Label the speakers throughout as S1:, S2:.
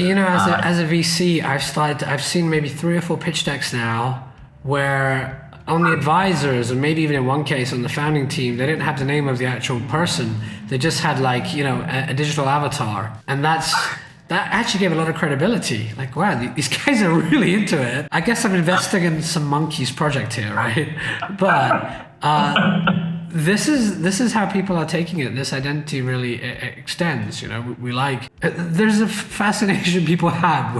S1: As a VC, I've seen maybe 3 or 4 pitch decks now where on the advisors, and maybe even in one case on the founding team, they didn't have the name of the actual person. They just had a digital avatar. And that actually gave a lot of credibility. Like, wow, these guys are really into it. I guess I'm investing in some monkey's project here, right? But this is how people are taking it. This identity really extends. We like. There's a fascination people have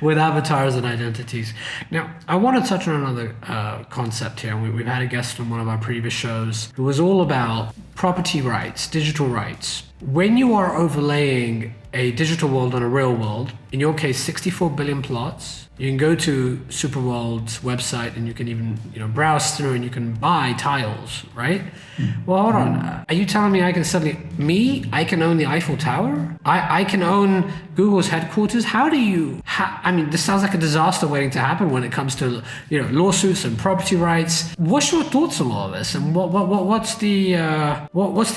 S1: with avatars and identities. Now, I want to touch on another concept here. We've had a guest on one of our previous shows who was all about property rights, digital rights. When you are overlaying a digital world on a real world, in your case, 64 billion plots, you can go to SuperWorld's website and you can even browse through and you can buy tiles, right? Well, hold on. Are you telling me I can I can own the Eiffel Tower? I can own Google's headquarters? This sounds like a disaster waiting to happen when it comes to lawsuits and property rights. What's your thoughts on all of this? And what's the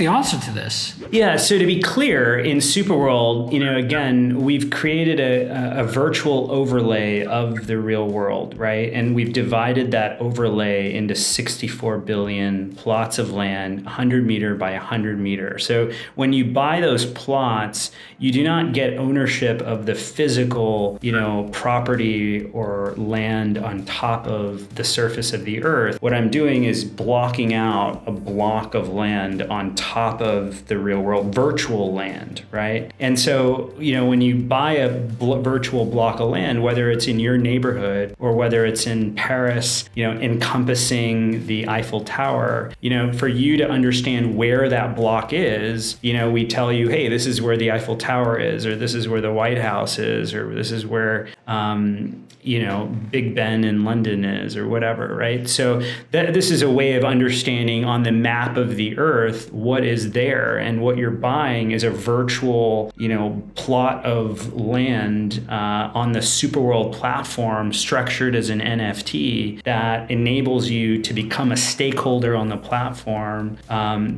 S1: answer to this?
S2: Yeah, so to be clear, in SuperWorld, again, we've created a virtual overlay of the real world, right? And we've divided that overlay into 64 billion plots of land, 100 meter by 100 meter. So when you buy those plots, you do not get ownership of the physical, property or land on top of the surface of the earth. What I'm doing is blocking out a block of land on top of the real world, virtual land, right? And so, when you buy a virtual block of land, whether it's in your neighborhood or whether it's in Paris, encompassing the Eiffel Tower, for you to understand where that block is, we tell you, hey, this is where the Eiffel Tower is, or this is where the White House is, or this is where, Big Ben in London is, or whatever, right? So this is a way of understanding on the map of the earth what is there, and what you're buying is a virtual, plot of land on the SuperWorld platform structured as an NFT that enables you to become a stakeholder on the platform,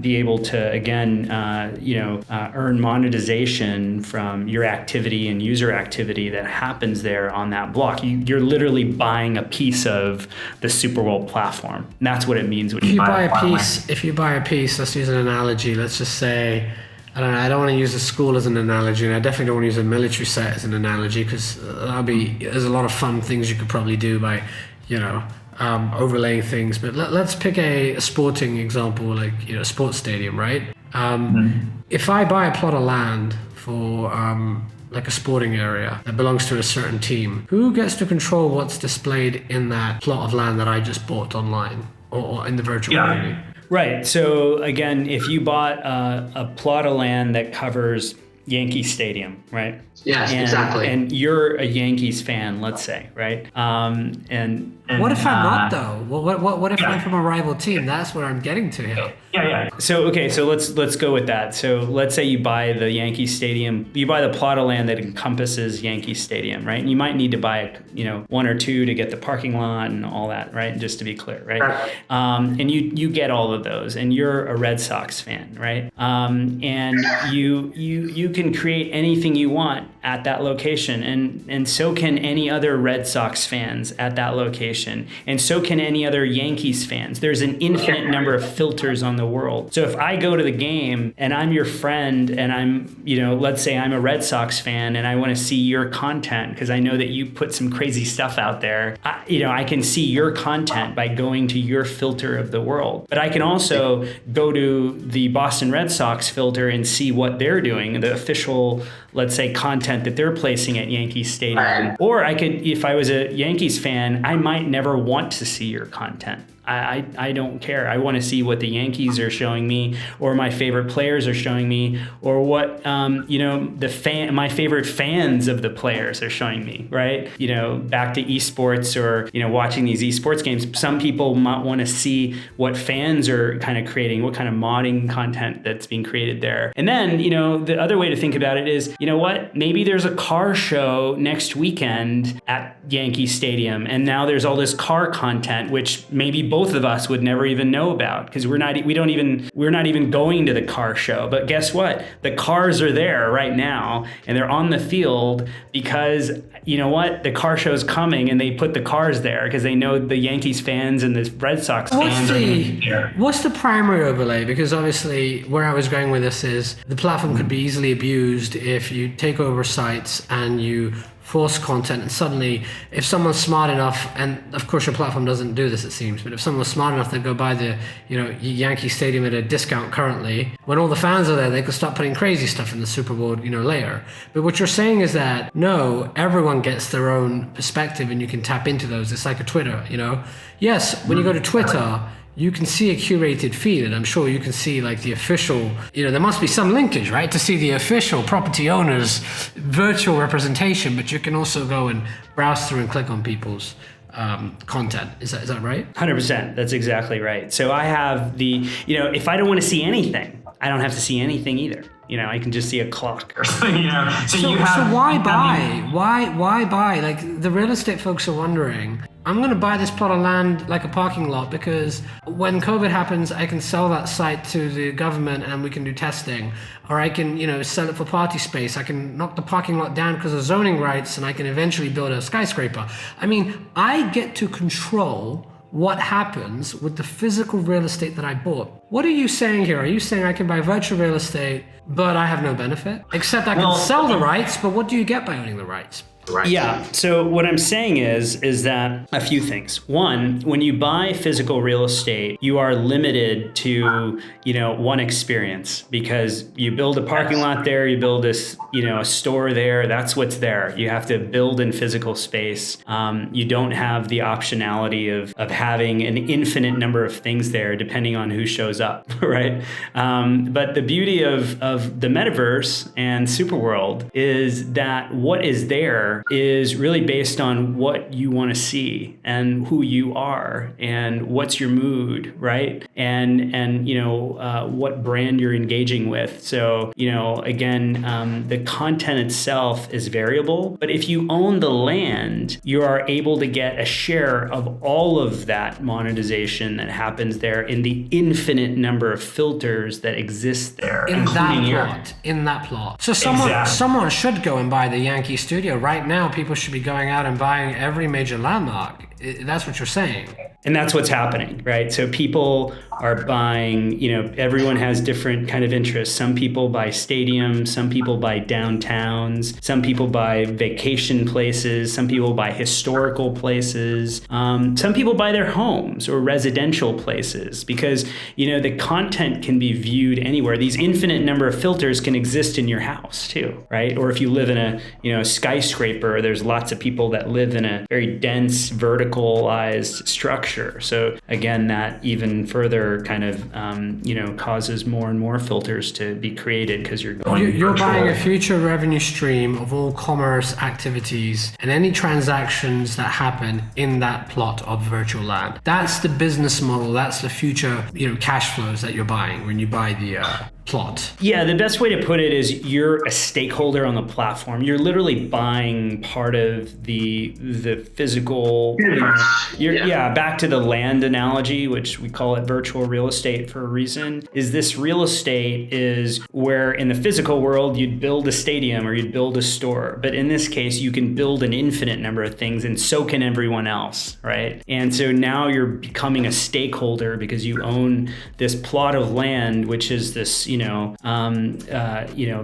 S2: be able to, again, earn monetization from your activity and user activity that happens there on that block. You're literally buying a piece of the SuperWorld platform. And that's what it means when you buy a piece.
S1: If you buy a piece, let's use an analogy. Let's just say, I don't want to use a school as an analogy, and I definitely don't want to use a military set as an analogy, because there's a lot of fun things you could probably do by, overlaying things. But let's pick a sporting example, like a sports stadium, right? If I buy a plot of land for like a sporting area that belongs to a certain team, who gets to control what's displayed in that plot of land that I just bought online or in the virtual reality?
S2: Right. So again, if you bought a plot of land that covers Yankee Stadium, right?
S1: Yes, exactly.
S2: And you're a Yankees fan, let's say, right? And
S1: what if I'm not though? What if I'm from a rival team? That's where I'm getting to here.
S2: Yeah. So let's go with that. So let's say you buy the Yankee Stadium, you buy the plot of land that encompasses Yankee Stadium, right? And you might need to buy, 1 or 2 to get the parking lot and all that, right? Just to be clear, right? And you get all of those, and you're a Red Sox fan, right? And you can create anything you want at that location, and so can any other Red Sox fans at that location, and so can any other Yankees fans. There's an infinite number of filters on the world. So if I go to the game and I'm your friend, and I'm, let's say I'm a Red Sox fan, and I want to see your content because I know that you put some crazy stuff out there, I can see your content by going to your filter of the world. But I can also go to the Boston Red Sox filter and see what they're doing, the official, let's say, content that they're placing at Yankee Stadium. Or I could, if I was a Yankees fan, I might never want to see your content. I don't care. I want to see what the Yankees are showing me, or my favorite players are showing me, or what my favorite fans of the players are showing me, right? Back to esports, or watching these esports games. Some people might want to see what fans are kind of creating, what kind of modding content that's being created there. And then, the other way to think about it is, maybe there's a car show next weekend at Yankee Stadium, and now there's all this car content, which maybe both of us would never even know about, because we're not even going to the car show. But guess what? The cars are there right now, and they're on the field because, you know what? The car show's coming, and they put the cars there because they know the Yankees fans and the Red Sox fans are there.
S1: What's the primary overlay? Because obviously where I was going with this is the platform could be easily abused if you take over sites and you force content, and suddenly if someone's smart enough, and of course your platform doesn't do this it seems, but if someone's smart enough to go buy the Yankee Stadium at a discount currently, when all the fans are there, they could start putting crazy stuff in the SuperWorld layer. But what you're saying is that no, everyone gets their own perspective and you can tap into those. It's like a Twitter, yes, when you go to Twitter you can see a curated feed, and I'm sure you can see like the official, there must be some linkage, right, to see the official property owner's virtual representation, but you can also go and browse through and click on people's content. Is that right?
S2: 100%. That's exactly right. So I have if I don't want to see anything, I don't have to see anything either. I can just see a clock.
S1: So why buy? Why buy? Like the real estate folks are wondering, I'm going to buy this plot of land like a parking lot because when COVID happens, I can sell that site to the government and we can do testing. Or I can, sell it for party space. I can knock the parking lot down because of zoning rights and I can eventually build a skyscraper. I mean, I get to control what happens with the physical real estate that I bought. What are you saying here? Are you saying I can buy virtual real estate, but I have no benefit? Except I can sell the rights, but what do you get by owning the rights?
S2: Right. Yeah. So what I'm saying is that a few things. One, when you buy physical real estate, you are limited to, one experience, because you build a parking lot there, you build this, a store there, that's what's there. You have to build in physical space. You don't have the optionality of having an infinite number of things there depending on who shows up, right? But the beauty of the metaverse and SuperWorld is that what is there is really based on what you want to see and who you are and what's your mood, right? And what brand you're engaging with. So, again, the content itself is variable, but if you own the land, you are able to get a share of all of that monetization that happens there in the infinite number of filters that exist there.
S1: In that plot. So someone should go and buy the Yankee Studio right now. People should be going out and buying every major landmark. That's what you're saying.
S2: And that's what's happening, right? So people are buying, everyone has different kind of interests. Some people buy stadiums, some people buy downtowns, some people buy vacation places, some people buy historical places, some people buy their homes or residential places because, the content can be viewed anywhere. These infinite number of filters can exist in your house too, right? Or if you live in a skyscraper, there's lots of people that live in a very dense, verticalized structure. So again, that even further kind of, causes more and more filters to be created because you're
S1: buying a future revenue stream of all commerce activities and any transactions that happen in that plot of virtual land. That's the business model. That's the future, cash flows that you're buying when you buy the plot.
S2: Yeah, the best way to put it is you're a stakeholder on the platform. You're literally buying part of the physical. Back to the land analogy, which we call it virtual real estate for a reason. Is this real estate is where in the physical world you'd build a stadium or you'd build a store, but in this case you can build an infinite number of things, and so can everyone else, right? And so now you're becoming a stakeholder because you own this plot of land, which is this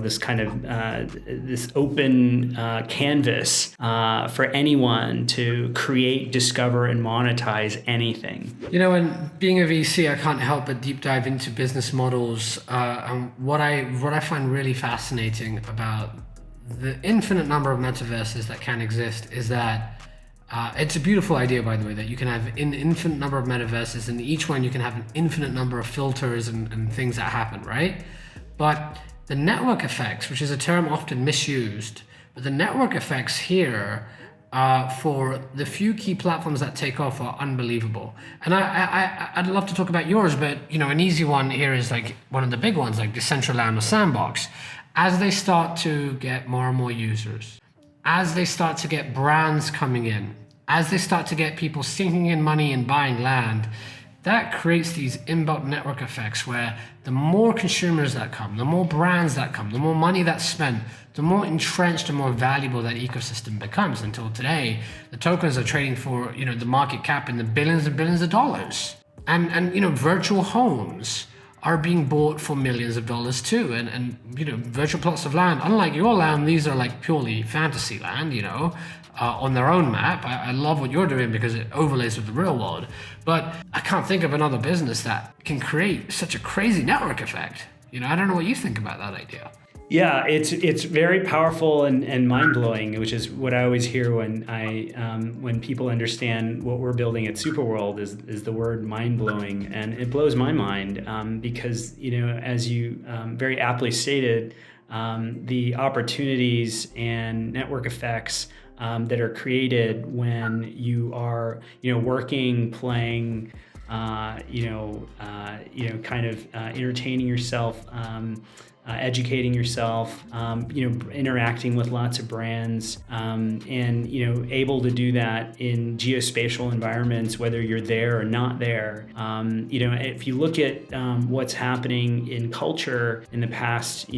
S2: this kind of this open canvas for anyone to create, discover, and monetize anything.
S1: And being a VC, I can't help but deep dive into business models. And what I find really fascinating about the infinite number of metaverses that can exist is that it's a beautiful idea, by the way, that you can have an infinite number of metaverses, and each one you can have an infinite number of filters and things that happen, right? But the network effects, which is a term often misused, but the network effects here for the few key platforms that take off are unbelievable. And I'd love to talk about yours, but an easy one here is like one of the big ones, like Decentraland or Sandbox. As they start to get more and more users, as they start to get brands coming in, as they start to get people sinking in money and buying land, that creates these inbuilt network effects where the more consumers that come, the more brands that come, the more money that's spent, the more entrenched and more valuable that ecosystem becomes. Until today, the tokens are trading for, the market cap in the billions and billions of dollars. And virtual homes are being bought for millions of dollars too. And virtual plots of land, unlike your land, these are like purely fantasy land, on their own map. I love what you're doing because it overlays with the real world. But I can't think of another business that can create such a crazy network effect. I don't know what you think about that idea.
S2: Yeah, it's very powerful and mind-blowing, which is what I always hear when people understand what we're building at SuperWorld is the word mind-blowing, and it blows my mind because as you very aptly stated, the opportunities and network effects that are created when you are working, playing, entertaining yourself. Educating yourself, interacting with lots of brands, and able to do that in geospatial environments, whether you're there or not there. If you look at what's happening in culture in the past,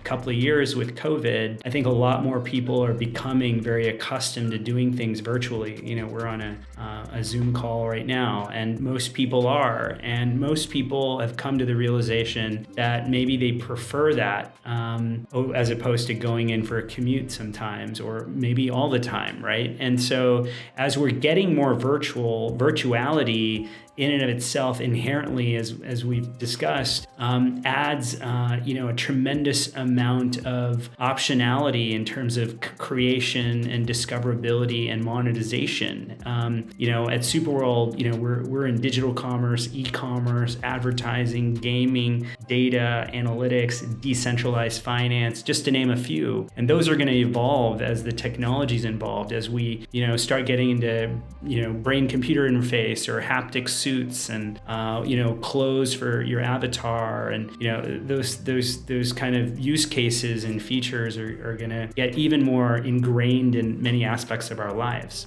S2: couple of years with COVID, I think a lot more people are becoming very accustomed to doing things virtually. We're on a Zoom call right now, and most people are, and most people have come to the realization that maybe they prefer that as opposed to going in for a commute sometimes, or maybe all the time, right? And so as we're getting more virtuality in and of itself inherently, as we've discussed, adds a tremendous amount of optionality in terms of creation and discoverability and monetization. At SuperWorld, we're in digital commerce, e-commerce, advertising, gaming, data, analytics, decentralized finance, just to name a few. And those are going to evolve as the technology's involved, as we start getting into brain-computer interface or haptic suits and clothes for your avatar, and those kind of use cases and features are going to get even more ingrained in many aspects of our lives.